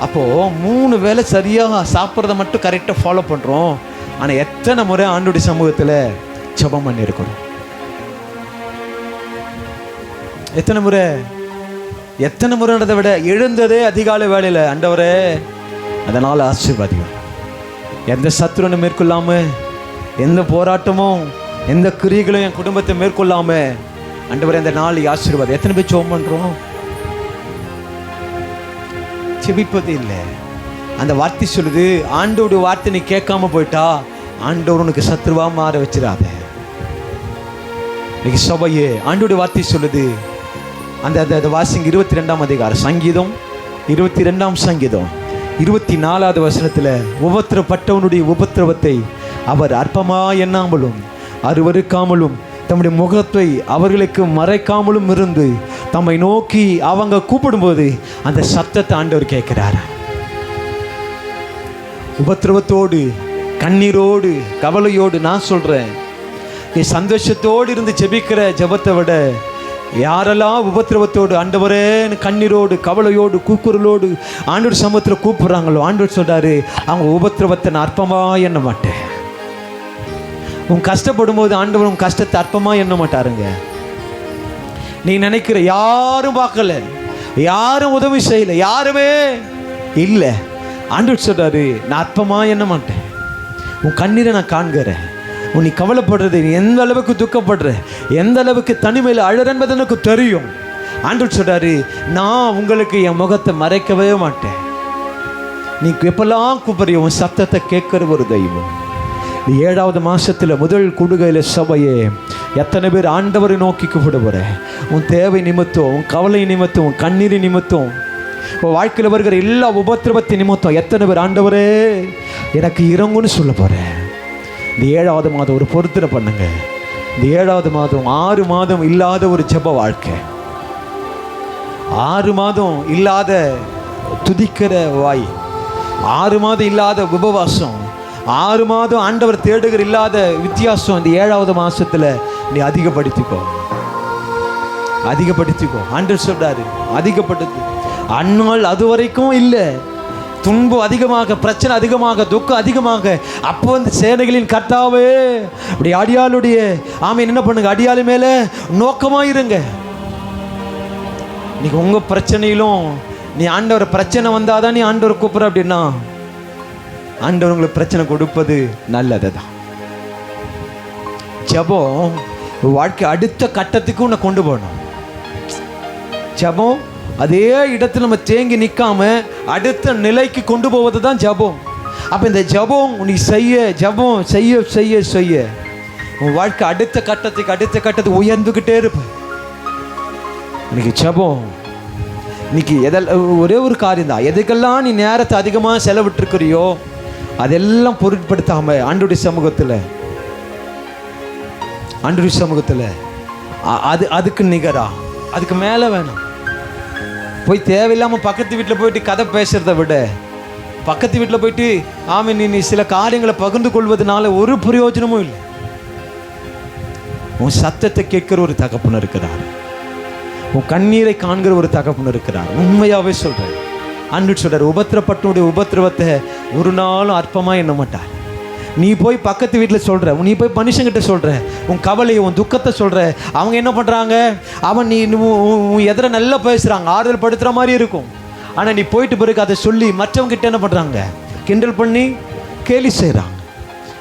[SPEAKER 1] அப்போது 3 வேளை சரியாக சாப்பிட்றத மட்டும் கரெக்டாக ஃபாலோ பண்ணுறோம். ஆனால் எத்தனை முறை ஆண்டோடைய சமூகத்தில் ஜெபம் பண்ணியிருக்கிறோம்? எத்தனை முறை? எத்தனை முறைன்றதை விட எழுந்ததே அதிகாலை வேளையில், ஆண்டவரே அதனால் ஆசீர்வாதியும், எந்த சத்துருன்னு மேற்கொள்ளாமல், எந்த போராட்டமும் எந்த கிரியைகளும் என் குடும்பத்தை மேற்கொள்ளாமல், ஆண்டவரே இந்த நாள் ஆசீர்வாதம். எத்தனை பேர் ஜெபம் பண்ணுறோம்? செபிப்பது இல்லை. அந்த வார்த்தை சொல்லுது, ஆண்டோடைய வார்த்தை நீ கேட்காம போயிட்டா ஆண்டவர் உனக்கு சத்துருவா மாற வச்சிடாத. இன்னைக்கு சபையே ஆண்டோடைய வார்த்தை சொல்லுது. அந்த வாசிங்க 22ஆம் அதிகாரம், சங்கீதம் 22ஆம் சங்கீதம் 24வது வசனத்தில், உபத்திரப்பட்டவனுடைய உபத்திரவத்தை அவர் அற்பமா எண்ணாமலும் அருவருக்காமலும் தம்முடைய முகத்தை அவர்களுக்கு மறைக்காமலும் இருந்து தம்மை நோக்கி அவங்க கூப்பிடும்போது அந்த சத்தத்தை ஆண்டவர் கேட்கிறார். உபத்திரவத்தோடு, கண்ணீரோடு, கவலையோடு நான் சொல்றேன், நீ சந்தோஷத்தோடு இருந்து ஜெபிக்கிற ஜெபத்தை விட யாரெல்லாம் உபத்திரவத்தோடு, ஆண்டவரே கண்ணீரோடு, கவலையோடு, கூக்குரலோடு ஆண்டவர் சமூகத்தில் கூப்பிடுறாங்களோ, ஆண்டவர் சொல்றாரு, அவங்க உபத்திரவத்தை நான் அற்பமா எண்ண மாட்டேன். உன் கஷ்டப்படும் போது ஆண்டவர் உன் கஷ்டத்தை அற்பமா எண்ண மாட்டாருங்க. நீ நினைக்கிற யாரும் பார்க்கல, யாரும் உதவி செய்யல, யாருமே இல்லை, ஆண்டவர் சொல்றாரு, நான் அற்பமா எண்ண மாட்டேன். உன் கண்ணீரை நான் காண்கிறேன். உன் நீ கவலைப்படுறது, நீ எந்த அளவுக்கு துக்கப்படுற, எந்த அளவுக்கு தனிமையில் அழற என்பது எனக்கு தெரியும். ஆண்டவர் சொல்றாரு, நான் உங்களுக்கு என் முகத்தை மறைக்கவே மாட்டேன். நீ எப்பெல்லாம் கூப்பிடுறிய உன் சத்தத்தை கேட்கிற ஒரு தெய்வம். 7வது மாசத்துல முதல் கூடுகையில சபையே எத்தனை பேர் ஆண்டவரை நோக்கி கூப்பிடுற? உன் தேவை நிமித்தம், உன் கவலை நிமித்தம், உன் கண்ணீர் நிமித்தம், உன் வாழ்க்கையில் வருகிற எல்லா உபத்திரவத்தின் நிமித்தம் எத்தனை பேர் ஆண்டவரே எனக்கு இறங்குன்னு சொல்ல போறேன். இந்த 7வது மாதம் ஒரு பொருத்தனை பண்ணுங்க. இந்த 7வது மாதம் 6 மாதம் இல்லாத ஒரு ஜெப வாழ்க்கை, 6 மாதம் இல்லாத துதிக்கிற வாய், 6 மாதம் இல்லாத உபவாசம், 6 மாதம் ஆண்டவர் தேடுகிற இல்லாத வித்தியாசம் இந்த 7வது மாசத்துல நீ அதிகப்படுத்திக்கோ. ஆண்டவர் சொல்றாரு, அதிகப்படுத்து. அந்நாள் அது வரைக்கும் இல்லை, துன்பம் அதிகமாக, பிரச்சனை அதிகமாக, துக்கம் அதிகமாக. அப்போ வந்து சேனைகளின் கர்த்தாவே அப்படி அடியாளுடைய ஆமீன் என்ன பண்ணுங்க, அடியாளு மேல நோக்கமா இருங்க. இன்னைக்கு உங்க பிரச்சனையிலும் நீ ஆண்டவர் பிரச்சனை வந்தாதான் நீ ஆண்டவர் கூப்பிடுற அப்படின்னா, ஆண்டவர் உங்களுக்கு பிரச்சனை கொடுப்பது நல்லது தான். ஜெபம் வாழ்க்கை அடுத்த கட்டத்துக்கு உன்னை கொண்டு போகணும். ஜெபம் அதே இடத்துல நம்ம தேங்கி நிற்காம அடுத்த நிலைக்கு கொண்டு போவது தான் ஜெபம். அப்போ இந்த ஜெபம் நீ ஜெபம் செய்ய உன் வாழ்க்கை அடுத்த கட்டத்துக்கு உயர்ந்துக்கிட்டே இருப்ப. இன்னைக்கு ஜெபம் இன்னைக்கு ஒரே ஒரு காரியம் தான். எதுக்கெல்லாம் நீ நேரத்தை அதிகமாக செலவிட்டுருக்கிறியோ அதெல்லாம் பொருட்படுத்தாம ஆண்டவருடைய சமூகத்தில் அதுக்கு நிகரா, அதுக்கு மேலே வேணும். போய் தேவையில்லாமல் பக்கத்து வீட்டில் போயிட்டு கதை பேசுகிறத விட, பக்கத்து வீட்டில் போயிட்டு நீ சில காரியங்களை பகிர்ந்து கொள்வதனால ஒரு பிரயோஜனமும் இல்லை. உன் சத்தத்தை கேட்கிற ஒரு தகப்பன் இருக்கிறார், உன் கண்ணீரை காண்கிற ஒரு தகப்பன் இருக்கிறார். உண்மையாகவே சொல்கிறேன். ஆண்டவர் சொல்கிறார், உபத்திரப்பட்டனுடைய உபத்திரவத்தை ஒரு நாளும் அற்பமாக எண்ண மாட்டார். நீ போய் பக்கத்து வீட்டில் சொல்கிற, நீ போய் மனுஷங்கிட்ட சொல்கிற, உன் கவலையை உன் துக்கத்தை சொல்கிற, அவங்க என்ன பண்ணுறாங்க, நீ எதிர நல்லா பேசுகிறாங்க, ஆறுதல் படுத்துகிற மாதிரி இருக்கும். ஆனால் நீ போயிட்டு பிறகு அதை சொல்லி மற்றவங்கிட்ட என்ன பண்ணுறாங்க, கிண்டல் பண்ணி கேலி செய்கிறாங்க.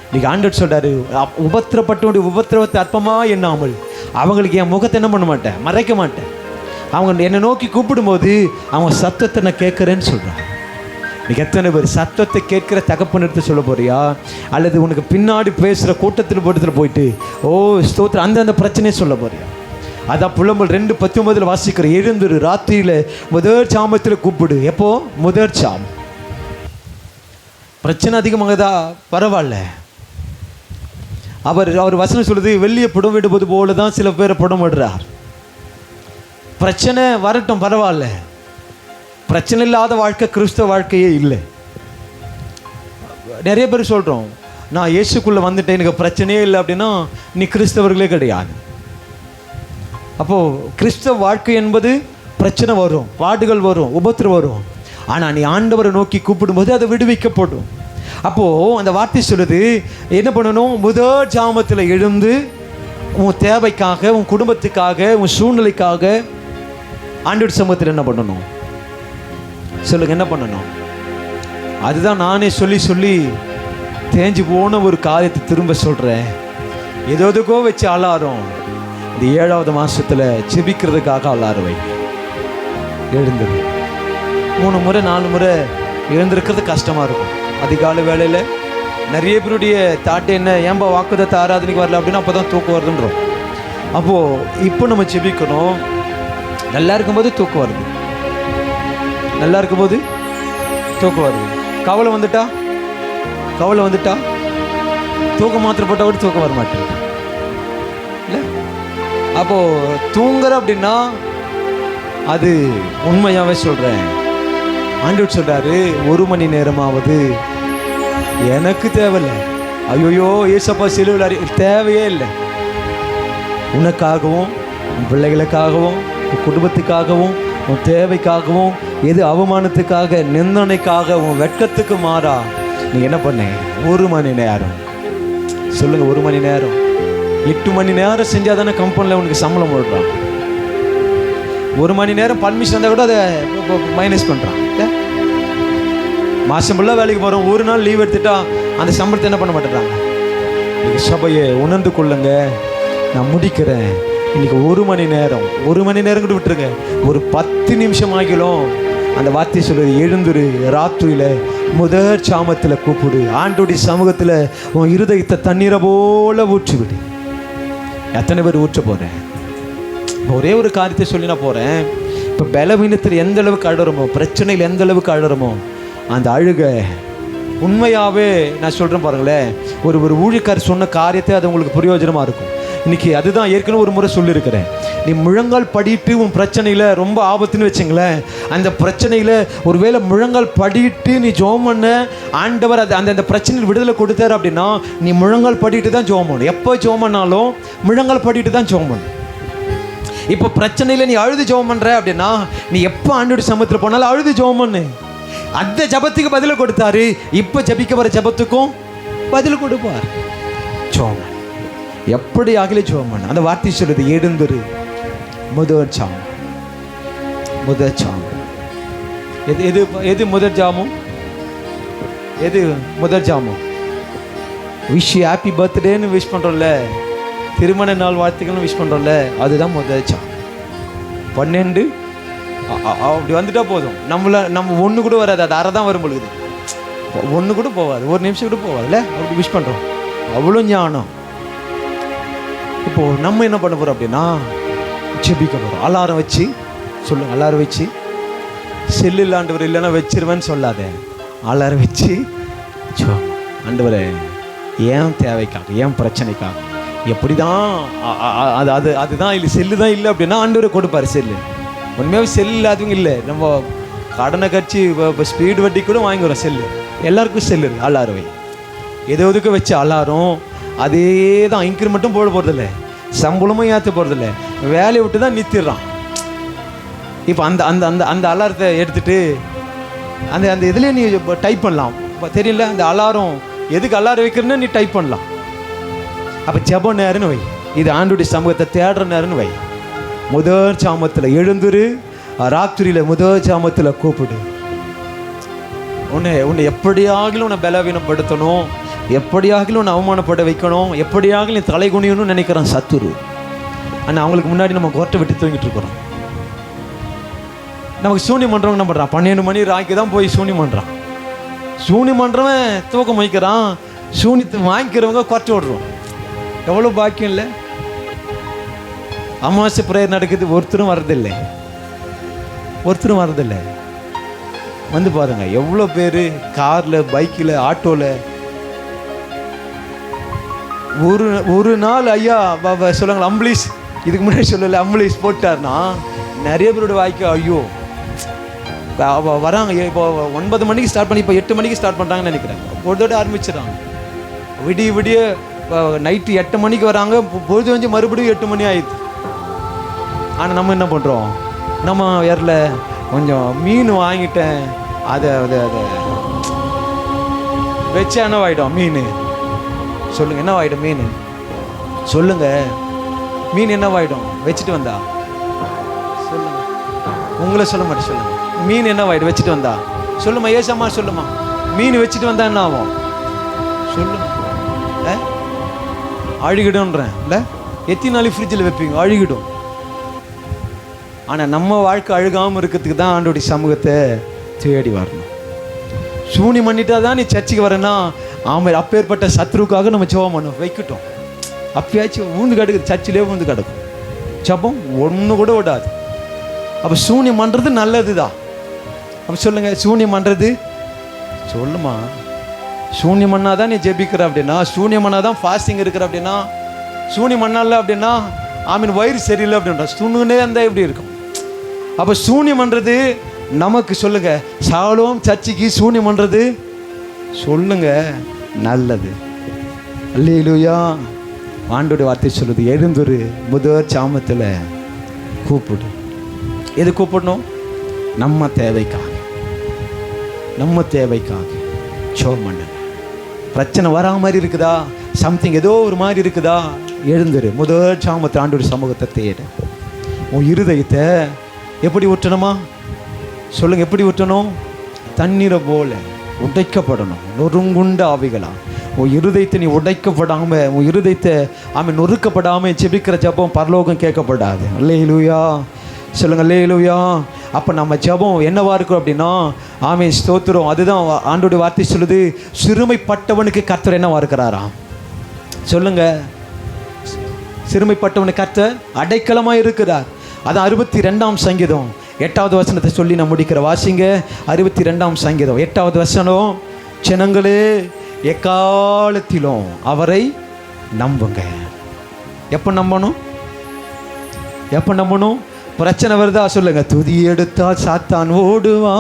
[SPEAKER 1] இன்னைக்கு ஆண்டவர் சொல்கிறாரு, உபத்திரப்பட்டனுடைய உபத்திரவத்தை அற்பமாக எண்ணாமல் அவங்களுக்கு என் முகத்தை என்ன பண்ண மாட்டேன், மறைக்க மாட்டேன். அவங்க என்னை நோக்கி கூப்பிடும்போது அவங்க சத்தத்தை நான் கேட்குறேன்னு சொல்கிறாங்க. நீ எத்தனை பேர் சத்தத்தை கேட்கிற தகப்பன் எடுத்து சொல்ல போறியா, அல்லது உனக்கு பின்னாடி பேசுகிற கூட்டத்தில் போயிட்டு ஓ ஸ்தோத்திரம் அந்த பிரச்சனையை சொல்ல போறியா? அதான் புலம்பல் 2:19 வாசிக்கிற, எழுந்துரு ராத்திரியில் முதல் சாமத்தில் கூப்பிடு. எப்போ? முதல் சாமம். பிரச்சனை அதிகமாகதா பரவாயில்ல, அவர் வசனம் சொல்லுது, வெள்ளியை புடம் விடுவது போல தான் சில பேரை புடம் விடுறார். பிரச்சனை வரட்டும் பரவாயில்ல, பிரச்சனை இல்லாத வாழ்க்கை கிறிஸ்தவ வாழ்க்கையே இல்லை. நிறைய பேர் சொல்கிறோம், நான் இயேசுக்குள்ளே வந்துட்டேன் எனக்கு பிரச்சனையே இல்லை அப்படின்னா நீ கிறிஸ்தவர்களே கிடையாது. அப்போது கிறிஸ்தவ வாழ்க்கை என்பது பிரச்சனை வரும், பாடுகள் வரும், உபத்திரம் வரும். ஆனால் நீ ஆண்டவரை நோக்கி கூப்பிடும்போது அதை விடுவிக்கப்படும். அப்போது அந்த வார்த்தை சொல்லுது, என்ன பண்ணணும், முதல் ஜாமத்தில் எழுந்து உன் தேவைக்காக, உன் குடும்பத்துக்காக, உன் சூழ்நிலைக்காக ஆண்டவர் சமூகத்தில் என்ன பண்ணணும் சொல்லுங்க, என்ன பண்ணணும்? அதுதான் நானே சொல்லி தேஞ்சு போன ஒரு காரியத்தை திரும்ப சொல்கிறேன். எதோதுக்கோ வச்சு அலாரம். இந்த 7வது மாதத்தில் செபிக்கிறதுக்காக அலாரம் வை. எழுந்துரு. 3 முறை 4 முறை எழுந்திருக்கிறது கஷ்டமாக இருக்கும். அதிகாலை வேலையில் நிறைய பேருடைய தாட்டு என்ன, ஏன்பா வாக்குதத்த ஆராதனைக்கு வரல அப்படின்னா அப்போ தான் தூக்கம் வருதுன்றோம். அப்போது இப்போ நம்ம செபிக்கணும். நல்லா இருக்கும்போது தூக்கம் வருது, நல்லா இருக்கும்போது தூக்கம் வருது. கவலை வந்துட்டா தூக்கம் மாத்திரை போட்டால் கூட தூக்கம் வர மாட்டேங்குது இல்லை? அப்போது தூங்குற அப்படின்னா அது உண்மையாகவே சொல்கிறேன். ஆண்டவர் சொல்கிறாரு, 1 மணி நேரமாவது எனக்கு தேவையில்லை. ஐயோயோ ஏசப்பா சிலுவையில் தேவையே இல்லை. உனக்காகவும், உன் பிள்ளைகளுக்காகவும், உன் குடும்பத்துக்காகவும், உன் தேவைக்காகவும், எது அவமானத்துக்காக, நிந்தனைக்காக, உன் வெட்கத்துக்கு மாறா நீ என்ன பண்ண? 1 மணி நேரம் சொல்லுங்க, 1 மணி நேரம். 8 மணி நேரம் செஞ்சால் தானே கம்பெனியில் உனக்கு சம்பளம் போடுறான். 1 மணி நேரம் பர்மிஷன் வந்தால் கூட அதை மைனஸ் பண்ணுறான். மாதம் ஃபுல்லாக வேலைக்கு போகிறோம், ஒரு நாள் லீவ் எடுத்துட்டா அந்த சம்பளத்தை என்ன பண்ண மாட்டேறாங்க. நீங்கள் சபையை உணர்ந்து கொள்ளுங்க. நான் முடிக்கிறேன். இன்னைக்கு 1 மணி நேரம் கூட விட்டுருங்க, ஒரு 10 நிமிஷம் ஆகிலும் அந்த வார்த்தை சொல்லுது, எழுந்துரு, ராத்திரியில் முதல் சாமத்தில் கூப்பிடு, ஆண்டோடைய சமூகத்தில் உன் இருதயத்தை தண்ணீரை போல ஊற்றி விடு. எத்தனை பேர் ஊற்ற போகிறேன்? ஒரே ஒரு காரியத்தை சொல்லி நான் போகிறேன். இப்போ பலவீனத்தில் எந்த அளவுக்கு அழுறமோ, பிரச்சனையில் எந்த அளவுக்கு அழுறமோ, அந்த அழுக உண்மையாகவே நான் சொல்கிறேன் பாருங்களேன், ஒரு ஊழியக்காரர் சொன்ன காரியத்தை அது உங்களுக்கு பிரயோஜனமாக இருக்கும். இன்றைக்கி அதுதான் ஏற்கனவே ஒரு முறை சொல்லியிருக்கிறேன். நீ முழங்கால் படிட்டு உன் பிரச்சனையில் ரொம்ப ஆபத்துன்னு வச்சுங்களேன், அந்த பிரச்சனையில் ஒருவேளை முழங்கால் படிட்டு நீ ஜெபம் பண்ண, ஆண்டவர் அந்த பிரச்சனையில் விடுதலை கொடுத்தார் அப்படின்னா, நீ முழங்கால் படிட்டு தான் ஜெபம் பண்ணணும். எப்போ ஜெபம் பண்ணாலும் முழங்கால் படிட்டு தான் ஜெபம் பண்ணணும். இப்போ பிரச்சனையில் நீ அழுது ஜெபம் பண்ணுற அப்படின்னா, நீ எப்போ ஆண்டோடைய சமூகத்தில் போனாலும் அழுது ஜெபம் பண்ணு. அந்த ஜபத்துக்கு பதிலை கொடுத்தாரு, இப்போ ஜபிக்க வர ஜபத்துக்கும் பதில் கொடுப்பார். ஜெபம் எப்படி ஆகலே ஜெபம் பண்ண. அந்த வார்த்தை சொல்லுது, எழுந்துரு, முதல் ஜாமம். எது முதல் ஜாமம்? எது முதல் ஜாமம்? விஷ் ஹாப்பி பர்த்டேன்னு விஷ் பண்ணுறோம்ல, திருமண நாள் வாழ்த்துக்கள்னு விஷ் பண்ணுறோம்ல, அதுதான் முதல் ஜாமம். 12 அப்படி வந்துட்டா போதும். நம்ம ஒன்று கூட வராது, அது அரை தான் வரும் பொழுது, ஒன்று கூட போகாது, ஒரு நிமிஷம் கூட போகாதுல்ல, அப்படி விஷ் பண்ணுறோம். அவ்வளோ ஞானம். இப்போது நம்ம என்ன பண்ண போகிறோம் அப்படின்னா, ஜெபிக்க போகிறோம். அலாரம் வச்சு சொல்லுங்க, அலாரம் வச்சு, செல்லில் ஆண்டவர் இல்லைன்னா வச்சிருவேன்னு சொல்லாத, அலாரம் வச்சு ஆண்டவரே ஏன் தேவைக்காக, ஏன் பிரச்சனைக்காக, எப்படி தான் அதுதான் இல்லை, செல்லு தான் இல்லை அப்படின்னா ஆண்டவரை கொடுப்பார். செல்லு உண்மையாகவே செல் இல்லாதவங்க இல்லை, நம்ம கடனை கட்சி ஸ்பீடு வட்டி கூட வாங்கிக்கிறோம். செல்லு எல்லாருக்கும் செல்லு, அலாரம் வை. எதுக்கு வச்சு அலாரம் அதே தான், இன்க்ரிமெண்ட்டும் போட போகிறதில்ல, சம்பளமும் ஏற்ற போகிறதில்ல, வேலையை விட்டு தான் நிறுத்திடுறான். இப்போ அந்த அந்த அந்த அந்த அலாரத்தை எடுத்துகிட்டு அந்த இதுலேயே நீ டைப் பண்ணலாம். இப்போ தெரியல, அந்த அலாரம் எதுக்கு அலாரம் வைக்கிறேன்னு நீ டைப் பண்ணலாம். அப்போ ஜெப நேரம்னு வை, இது ஆண்டோடைய சமூகத்தை தேடுற நேரம்னு வை. முதல் சாமத்தில் எழுந்துரு, ராத்திரியில் முதல் சாமத்தில் கூப்பிடு. உன்னை எப்படியாகிலும் உன்னை பலவீனப்படுத்தணும், எப்படியாகிலும் உன்னை அவமானப்பட வைக்கணும், எப்படியாகிலும் நீ தலை குனியணும்னு நினைக்கிறான் சத்துரு. ஆனால் அவங்களுக்கு முன்னாடி நம்ம கோட்டை விட்டு தூங்கிட்டு இருக்கிறோம். நமக்கு சூனியம் பண்ணுறவங்க என்ன பண்ணுறான்? 12 மணி ராய்க்கு தான் போய் சூனியம் பண்ணுறான். சூனியம் பண்ணுறவன் தூக்கம் வைக்கிறான், சூனியத்தை வாங்கிக்கிறவங்க குறைச்சி விடுறோம். எவ்வளோ பாக்கியம் இல்லை? அமாவாசை பிரேயர் நடக்குது, ஒருத்தரும் வர்றதில்லை. வந்து பாருங்க எவ்வளோ பேர் காரில், பைக்கில், ஆட்டோவில். ஒரு நாள் ஐயா சொல்லுங்கள் அம்புலீஸ், இதுக்கு முன்னாடி சொல்லலை, அம்புலீஸ் போட்டார்னா நிறைய பேரோட வாய்க்கு ஐயோ வராங்க. இப்போ 9 மணிக்கு ஸ்டார்ட் பண்ணி இப்போ 8 மணிக்கு ஸ்டார்ட் பண்ணுறாங்கன்னு நினைக்கிறேன். பொழுதோடு ஆரம்பிச்சிடறாங்க, விடிய நைட்டு 8 மணிக்கு வராங்க, பொழுது வந்து மறுபடியும் 8 மணி ஆயிடுது. ஆனால் நம்ம என்ன பண்ணுறோம்? நம்ம ஏரில் கொஞ்சம் மீன் வாங்கிட்டேன், அதை வச்சா என்னவாயிடும் மீன்? சொல்லுங்கள், என்னவாயிடும் மீன்? சொல்லுங்கள், மீன் என்னவாயிடும் வச்சுட்டு வந்தா? சொல்லுங்கள், உங்களை சொல்ல மாட்டேன், சொல்லுங்கள். மீன் என்னவாயிடும் வச்சுட்டு வந்தா? சொல்லுமா ஏசாமா, சொல்லுமா. மீன் வச்சுட்டு வந்தா என்ன ஆகும்? சொல்லுங்க. அழுகிடும்ன்றேன் இல்லை, எத்தனை நாள் ஃப்ரிட்ஜில் வைப்பீங்க? அழுகிடும். ஆனால் நம்ம வாழ்க்கை அழுகாமல் இருக்கிறதுக்கு தான் ஆண்டோடைய சமூகத்தை தேடி வரணும். சூனியம் பண்ணிட்டா தான் நீ சர்ச்சுக்கு வரேன்னா, ஆமாம், அப்பேற்பட்ட சத்ருக்காக நம்ம ஜெபம் பண்ணோம் வைக்கட்டும். அப்பயாச்சும் ஊந்து கிடக்குது, சர்ச்சிலே ஊந்து கிடக்கும், ஜெபம் ஒன்று கூட விடாது. அப்போ சூனியம் பண்ணுறது நல்லது தான். அப்போ சொல்லுங்கள், சூனியம் பண்ணுறது சொல்லுமா, சூனியம் பண்ணாதான் நீ ஜெபிக்கிற அப்படின்னா, சூனியம் பண்ணாதான் ஃபாஸ்டிங் இருக்கிற அப்படின்னா, சூனியம் பண்ணல அப்படின்னா வயிறு சரியில்லை அப்படின்றா, சூனியனே இருந்தால் எப்படி இருக்கும்? அப்போ சூனியம் பண்ணுறது நமக்கு சொல்லுங்க, சாலோம் சர்ச்சுக்கு சூனியம் பண்ணுறது சொல்லுங்க நல்லது. அல்லேலூயா. ஆண்டோடைய வார்த்தை சொல்லுது, எழுந்துரு, முதல் சாமத்தில் கூப்பிடு. எது கூப்பிடணும்? நம்ம தேவைக்காக ஜெபம் பண்ணுங்க. பிரச்சனை வரா மாதிரி இருக்குதா, சம்திங் ஏதோ ஒரு மாதிரி இருக்குதா, எழுந்துரு, முதல் சாமத்தில் ஆண்டோடைய சமூகத்தை தேடு. உன் இருதயத்தை எப்படி ஊற்றணுமா? சொல்லுங்க, எப்படி ஊற்றணும்? தண்ணீரை போல உடைக்கப்படணும், நொறுங்குண்ட ஆவிகளா உன் இருதயத்தை நீ உடைக்கப்படாமல், உன் இருதயத்தை நொறுக்கப்படாமல் ஜெபிக்கிற ஜெபம் பரலோகம் கேட்கப்படாது. அல்லேலூயா சொல்லுங்க, அல்லேலூயா. அப்போ நம்ம ஜெபம் என்னவா இருக்கும் அப்படின்னா, ஸ்தோத்திரம். அதுதான் ஆண்டோடைய வார்த்தை சொல்லுது, சிறுமைப்பட்டவனுக்கு கர்த்தர் என்னவா இருக்கிறாராம்? சொல்லுங்க, சிறுமைப்பட்டவனுக்கு கர்த்தர் அடைக்கலமாக இருக்கிறார். அதான் 62ஆம் சங்கீதம் 8வது வசனத்தை சொல்லி நான் முடிக்கிற. வாசிங்க 62ஆம் சங்கீதம் 8வது வசனம். ஜனங்களே எக்காலத்திலும் அவரை நம்புங்க. எப்போ நம்பணும்? எப்போ நம்பணும்? பிரச்சனை வருதா? சொல்லுங்க, துதி எடுத்தா சாத்தான் ஓடுவா,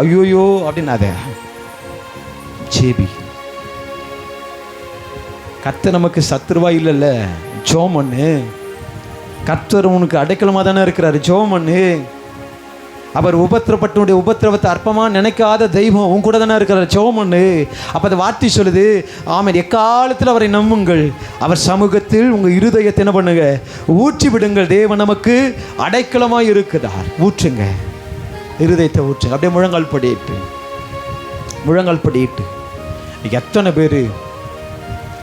[SPEAKER 1] ஐயோயோ அப்படின்னாத ஜேபி. கர்த்தர் நமக்கு சத்துருவா இல்லைல்ல. ஜெபம் பண்ணு. கர்த்தர் உனக்கு அடைக்கலமாக தானே இருக்கிறாரு. ஜெபம் பண்ணு. அவர் உபத்திரப்பட்டனுடைய உபத்திரவத்தை அற்பமாக நினைக்காத தெய்வம் உன் கூட தானே இருக்கிறார். ஜெபம் பண்ணு. அப்போ அந்த வார்த்தை சொல்லுது, எக்காலத்தில் அவரை நம்புங்கள், அவர் சமூகத்தில் உங்கள் இருதயத்தை என்ன பண்ணுங்க, ஊற்றி விடுங்கள். தேவன் நமக்கு அடைக்கலமாக இருக்கிறார். ஊற்றுங்க, இருதயத்தை ஊற்றுங்க. அப்படியே முழங்கால் படிட்டு எத்தனை பேர்